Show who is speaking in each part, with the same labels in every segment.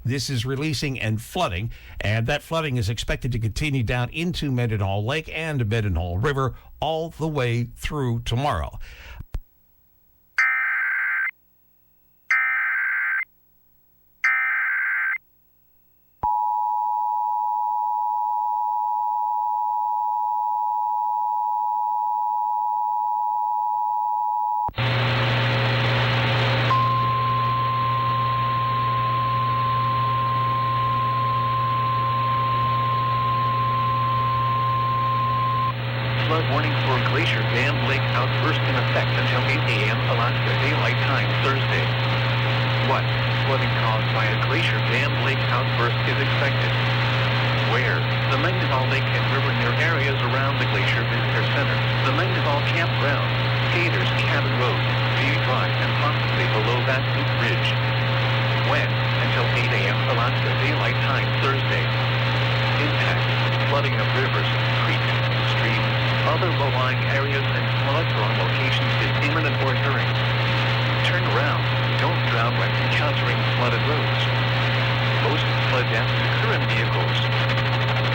Speaker 1: this is releasing and flooding, and that flooding is expected to continue down into Mendenhall Lake and Mendenhall River all the way through tomorrow.
Speaker 2: Flood warning for Glacier Dam Lake outburst in effect until 8 a.m. Alaska Daylight Time Thursday. What flooding caused by a Glacier Dam Lake outburst is expected? Where? The Mendenhall Lake and River near areas around the Glacier Visitor Center, the Mendenhall Campground, Gators Cabin Road, View Drive, and possibly below that Loop Ridge. When? Until 8 a.m. Alaska Daylight Time Thursday. Impact: flooding of rivers, creeks, streams, other low-lying areas, and flood-prone locations is imminent or occurring. Turn around. Don't drown when encountering flooded roads. Most flood deaths occur in vehicles.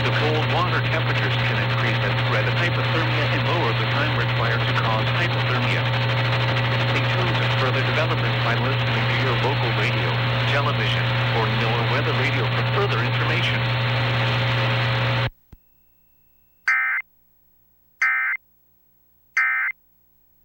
Speaker 2: The cold water temperatures can increase the threat of hypothermia and lower the time required to cause hypothermia. Stay tuned to further developments by listening to your local radio, television,